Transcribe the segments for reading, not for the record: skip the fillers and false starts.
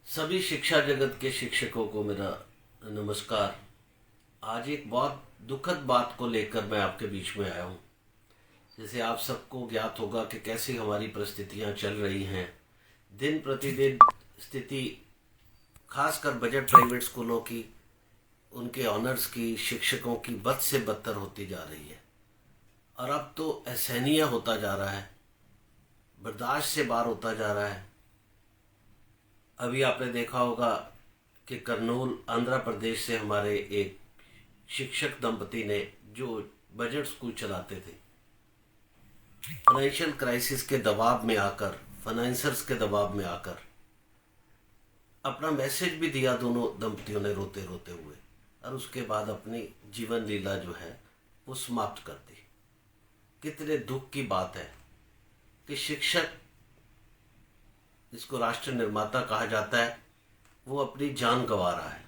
सभी शिक्षा जगत के शिक्षकों को मेरा नमस्कार। आज एक बहुत दुखद बात को लेकर मैं आपके बीच में आया हूँ। जैसे आप सबको ज्ञात होगा कि कैसी हमारी परिस्थितियाँ चल रही हैं। दिन प्रतिदिन स्थिति खासकर बजट प्राइवेट स्कूलों की, उनके ऑनर्स की, शिक्षकों की बद से बदतर होती जा रही है। और अब तो असहनीय होता जा रहा है, बर्दाश्त से बाहर होता जा रहा है। अभी आपने देखा होगा कि करनूल आंध्र प्रदेश से हमारे एक शिक्षक दंपति ने, जो बजट स्कूल चलाते थे, फाइनेंशियल क्राइसिस के दबाव में आकर, फाइनेंसर्स के दबाव में आकर अपना मैसेज भी दिया दोनों दंपतियों ने रोते रोते हुए, और उसके बाद अपनी जीवन लीला जो है वो समाप्त कर दी। कितने दुख की बात है कि शिक्षक, जिसको राष्ट्र निर्माता कहा जाता है, वो अपनी जान गंवा रहा है।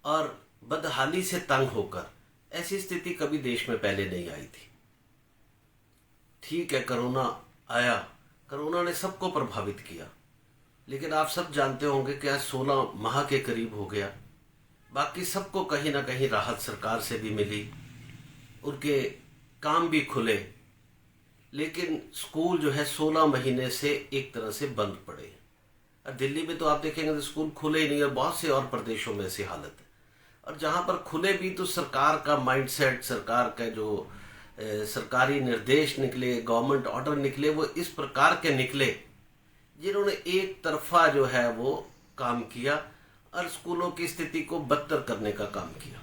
और बदहाली से तंग होकर, ऐसी स्थिति कभी देश में पहले नहीं आई थी। ठीक है, कोरोना आया, कोरोना ने सबको प्रभावित किया, लेकिन आप सब जानते होंगे कि आज 16 माह के करीब हो गया। बाकी सबको कहीं ना कहीं राहत सरकार से भी मिली, उनके काम भी खुले, लेकिन स्कूल जो है 16 महीने से एक तरह से बंद पड़े। और दिल्ली में तो आप देखेंगे तो स्कूल खुले ही नहीं, और बहुत से और प्रदेशों में ऐसी हालत है। और जहां पर खुले भी तो सरकार का माइंडसेट, सरकार का जो सरकारी निर्देश निकले, गवर्नमेंट ऑर्डर निकले, वो इस प्रकार के निकले जिन्होंने एक तरफा जो है वो काम किया और स्कूलों की स्थिति को बदतर करने का काम किया।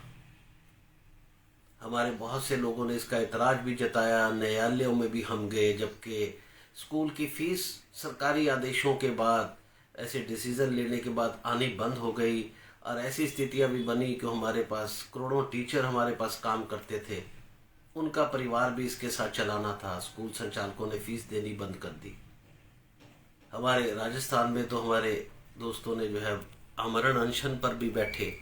हमारे बहुत से लोगों ने इसका एतराज भी जताया, न्यायालयों में भी हम गए, जबकि स्कूल की फीस सरकारी आदेशों के बाद, ऐसे डिसीजन लेने के बाद आनी बंद हो गई। और ऐसी स्थितियां भी बनी कि हमारे पास करोड़ों टीचर हमारे पास काम करते थे, उनका परिवार भी इसके साथ चलाना था। स्कूल संचालकों ने फीस देनी बंद कर दी। हमारे राजस्थान में तो हमारे दोस्तों ने जो है आमरण अनशन पर भी बैठे।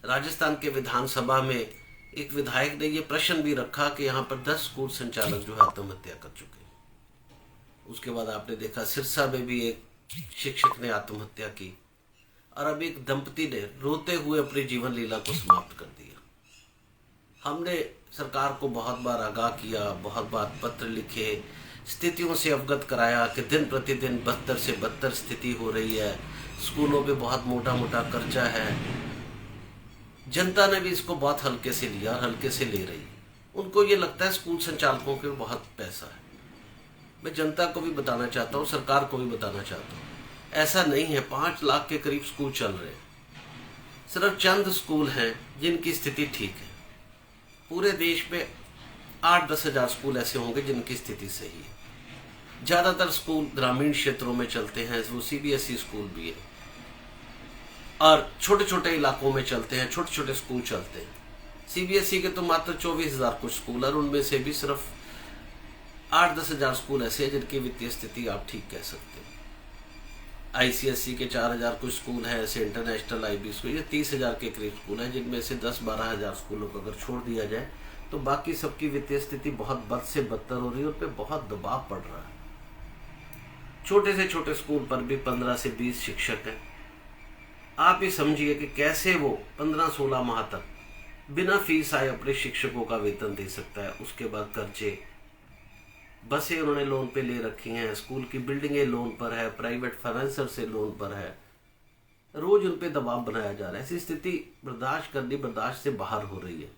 राजस्थान के विधानसभा में एक विधायक ने ये प्रश्न भी रखा कि यहाँ पर 10 स्कूल संचालक जो है आत्महत्या कर चुके हैं। उसके बाद आपने देखा सिरसा में भी एक शिक्षक ने आत्महत्या की, और अब एक दंपति ने रोते हुए अपनी जीवन लीला को समाप्त कर दिया। हमने सरकार को बहुत बार आगाह किया, बहुत बार पत्र लिखे, स्थितियों से अवगत कराया कि दिन प्रतिदिन बदतर से बदतर स्थिति हो रही है, स्कूलों पे बहुत मोटा मोटा कर्जा है। जनता ने भी इसको बहुत हल्के से लिया, हल्के से ले रही। उनको ये लगता है स्कूल संचालकों के बहुत पैसा है। मैं जनता को भी बताना चाहता हूँ, सरकार को भी बताना चाहता हूँ, ऐसा नहीं है। 5 लाख के करीब स्कूल चल रहे हैं। सिर्फ चंद स्कूल हैं जिनकी स्थिति ठीक है। पूरे देश में 8-10 हजार स्कूल ऐसे होंगे जिनकी स्थिति सही है। ज़्यादातर स्कूल ग्रामीण क्षेत्रों में चलते हैं, वो CBSE स्कूल भी है, और छोटे छोटे इलाकों में चलते हैं, छोटे छोटे स्कूल चलते हैं। CBSE के तो मात्र 24,000 कुछ स्कूल, और उनमें से भी सिर्फ 8-10 हजार स्कूल ऐसे हैं जिनकी वित्तीय स्थिति आप ठीक कह सकते हैं। ICSE के 4,000 कुछ स्कूल हैं, ऐसे इंटरनेशनल IB स्कूल, ये 30,000 के करीब स्कूल हैं, जिनमें से 10-12 हजार स्कूलों को अगर छोड़ दिया जाए तो बाकी सबकी वित्तीय स्थिति बहुत बद से बदतर हो रही है, उन पर बहुत दबाव पड़ रहा है। छोटे से छोटे स्कूल पर भी 15 से 20 शिक्षक हैं। आप ही समझिए कि कैसे वो 15-16 माह तक बिना फीस आए अपने शिक्षकों का वेतन दे सकता है। उसके बाद कर्जे, बसें उन्होंने लोन पे ले रखी हैं, स्कूल की बिल्डिंगें लोन पर है, प्राइवेट फाइनेंसर से लोन पर है, रोज उन पे दबाव बनाया जा रहा है। ऐसी स्थिति बर्दाश्त करनी बर्दाश्त से बाहर हो रही है।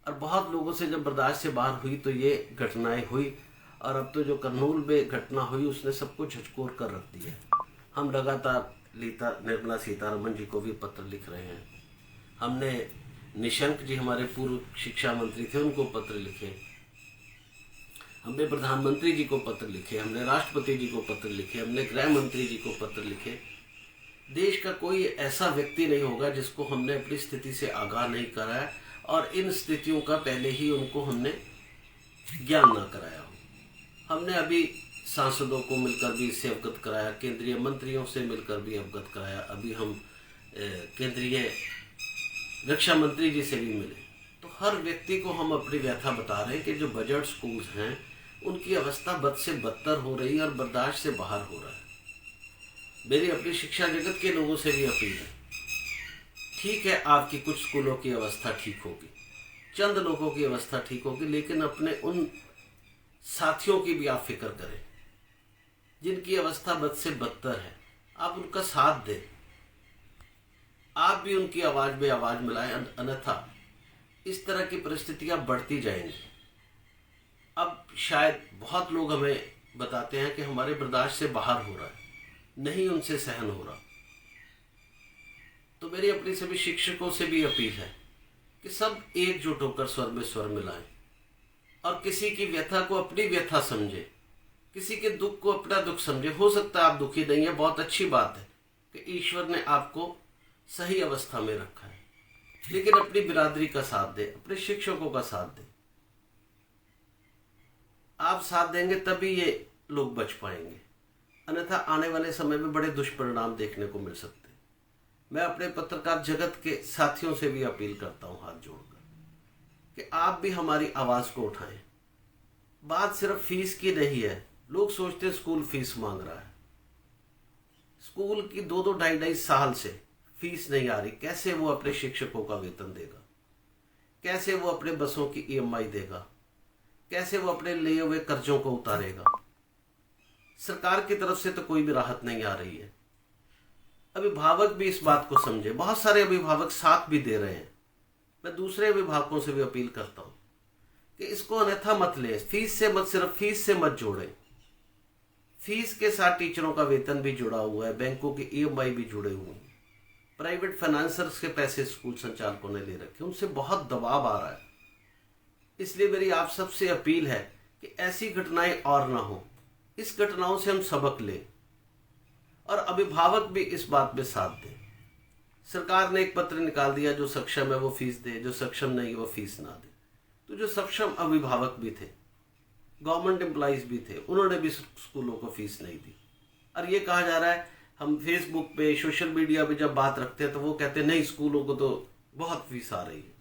और बहुत लोगों से जब बर्दाश्त से बाहर हुई तो ये घटनाएं हुई, और अब तो जो करनूल में घटना हुई उसने सबको झकझोर कर रख दिया। हम लगातार निर्मला सीतारमण जी को भी पत्र लिख रहे हैं। हमने निशंक जी, हमारे पूर्व शिक्षा मंत्री थे, उनको पत्र लिखे। हमने प्रधानमंत्री जी को पत्र लिखे, हमने राष्ट्रपति जी को पत्र लिखे, हमने गृह मंत्री जी को पत्र लिखे। देश का कोई ऐसा व्यक्ति नहीं होगा जिसको हमने अपनी स्थिति से आगाह नहीं कराया, और इन स्थितियों का पहले ही उनको हमने ज्ञान ना कराया हो। हमने अभी सांसदों को मिलकर भी इससे अवगत कराया, केंद्रीय मंत्रियों से मिलकर भी अवगत कराया। अभी हम केंद्रीय रक्षा मंत्री जी से भी मिले। तो हर व्यक्ति को हम अपनी व्यथा बता रहे हैं कि जो बजट स्कूल्स हैं उनकी अवस्था बद से बदतर हो रही है और बर्दाश्त से बाहर हो रहा है। मेरी अपनी शिक्षा जगत के लोगों से भी अपील है, ठीक है आपकी कुछ स्कूलों की अवस्था ठीक होगी, चंद लोगों की अवस्था ठीक होगी, लेकिन अपने उन साथियों की भी आप फिक्र करें जिनकी अवस्था बद से बदतर है। आप उनका साथ दें, आप भी उनकी आवाज़ में आवाज़ मिलाएं, अन्यथा इस तरह की परिस्थितियां बढ़ती जाएंगी। अब शायद बहुत लोग हमें बताते हैं कि हमारे बर्दाश्त से बाहर हो रहा है, नहीं उनसे सहन हो रहा। तो मेरी अपनी सभी शिक्षकों से भी अपील है कि सब एकजुट होकर स्वर मिलाएं और किसी की व्यथा को अपनी व्यथा समझे, किसी के दुख को अपना दुख समझे। हो सकता है आप दुखी नहीं है, बहुत अच्छी बात है कि ईश्वर ने आपको सही अवस्था में रखा है, लेकिन अपनी बिरादरी का साथ दे, अपने शिक्षकों का साथ दे। आप साथ देंगे तभी ये लोग बच पाएंगे, अन्यथा आने वाले समय में बड़े दुष्परिणाम देखने को मिल सकते हैं। मैं अपने पत्रकार जगत के साथियों से भी अपील करता हूं हाथ जोड़कर कि आप भी हमारी आवाज को उठाएं। बात सिर्फ फीस की नहीं है। लोग सोचते हैं स्कूल फीस मांग रहा है, स्कूल की 2-2 ढाई साल से फीस नहीं आ रही। कैसे वो अपने शिक्षकों का वेतन देगा, कैसे वो अपने बसों की ईएमआई देगा, कैसे वो अपने लिए हुए कर्जों को उतारेगा। सरकार की तरफ से तो कोई भी राहत नहीं आ रही है। अभिभावक भी इस बात को समझे, बहुत सारे अभिभावक साथ भी दे रहे हैं। मैं दूसरे अभिभावकों से भी अपील करता हूं कि इसको अन्यथा मत ले, फीस से मत, सिर्फ फीस से मत जोड़े। फीस के साथ टीचरों का वेतन भी जुड़ा हुआ है, बैंकों की ईएमआई भी जुड़े हुए हैं, प्राइवेट फाइनेंसर्स के पैसे स्कूल संचालकों ने ले रखे, उनसे बहुत दबाव आ रहा है। इसलिए मेरी आप सबसे अपील है कि ऐसी घटनाएं और ना हो, इस घटनाओं से हम सबक लें और अभिभावक भी इस बात में साथ दें। सरकार ने एक पत्र निकाल दिया, जो सक्षम है वो फीस दे, जो सक्षम नहीं है वो फीस ना दे। तो जो सक्षम अभिभावक भी थे, गवर्नमेंट एम्प्लॉइज भी थे, उन्होंने भी स्कूलों को फीस नहीं दी। और ये कहा जा रहा है, हम फेसबुक पे, सोशल मीडिया पे जब बात रखते हैं तो वो कहते हैं नहीं स्कूलों को तो बहुत फीस आ रही है।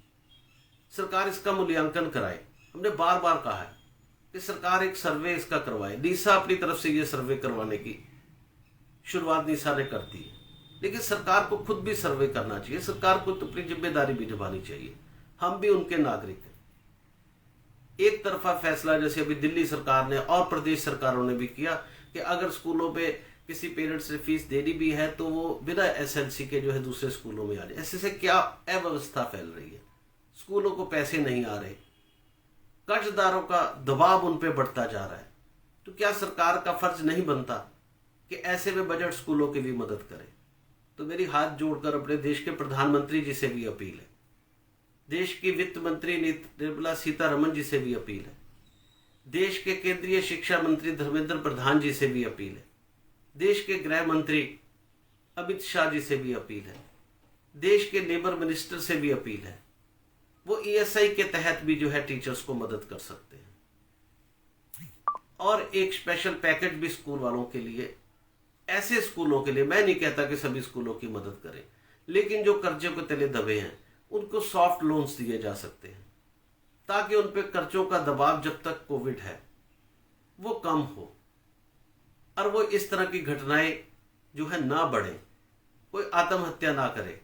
सरकार इसका मूल्यांकन कराए। हमने बार बार कहा है कि सरकार एक सर्वे इसका करवाए। नीसा अपनी तरफ से ये सर्वे करवाने की शुरुआत नीसा ने करती है, लेकिन सरकार को खुद भी सर्वे करना चाहिए। सरकार को तो अपनी जिम्मेदारी भी निभानी चाहिए। हम भी उनके नागरिक हैं। एक तरफा फैसला जैसे अभी दिल्ली सरकार ने और प्रदेश सरकारों ने भी किया कि अगर स्कूलों पे किसी पेरेंट्स ने फीस देनी भी है तो वो बिना एसएलसी के जो है दूसरे स्कूलों में आ जाए। ऐसे से क्या अव्यवस्था फैल रही है, स्कूलों को पैसे नहीं आ रहे, कर्जदारों का दबाव उन पे बढ़ता जा रहा है। तो क्या सरकार का फर्ज नहीं बनता कि ऐसे में बजट स्कूलों की भी मदद करे? तो मेरी हाथ जोड़कर अपने देश के प्रधानमंत्री जी से भी अपील है, देश की वित्त मंत्री निर्मला सीतारमण जी से भी अपील है, देश के केंद्रीय शिक्षा मंत्री धर्मेंद्र प्रधान जी से भी अपील है, देश के गृह मंत्री अमित शाह जी से भी अपील है, देश के लेबर मिनिस्टर से भी अपील है। वो ईएसआई के तहत भी जो है टीचर्स को मदद कर सकते हैं। और एक स्पेशल पैकेज भी स्कूल वालों के लिए, ऐसे स्कूलों के लिए, मैं नहीं कहता कि सभी स्कूलों की मदद करें, लेकिन जो कर्जे के तले दबे हैं उनको सॉफ्ट लोन्स दिए जा सकते हैं ताकि उन पे कर्जों का दबाव जब तक कोविड है वो कम हो और वो इस तरह की घटनाएं जो है ना बढ़े, कोई आत्महत्या ना करे,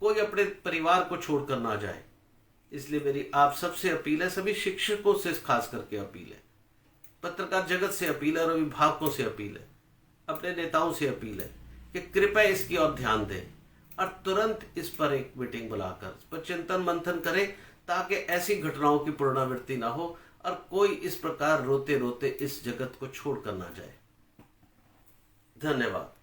कोई अपने परिवार को छोड़कर ना जाए। इसलिए मेरी आप सबसे अपील है, सभी शिक्षकों से खास करके अपील है, पत्रकार जगत से अपील है और अभिभावकों से अपील है, अपने नेताओं से अपील है कि कृपया इसकी ओर ध्यान दें और तुरंत इस पर एक मीटिंग बुलाकर इस पर चिंतन मंथन करें ताकि ऐसी घटनाओं की पुनरावृत्ति ना हो और कोई इस प्रकार रोते रोते इस जगत को छोड़कर ना जाए। धन्यवाद।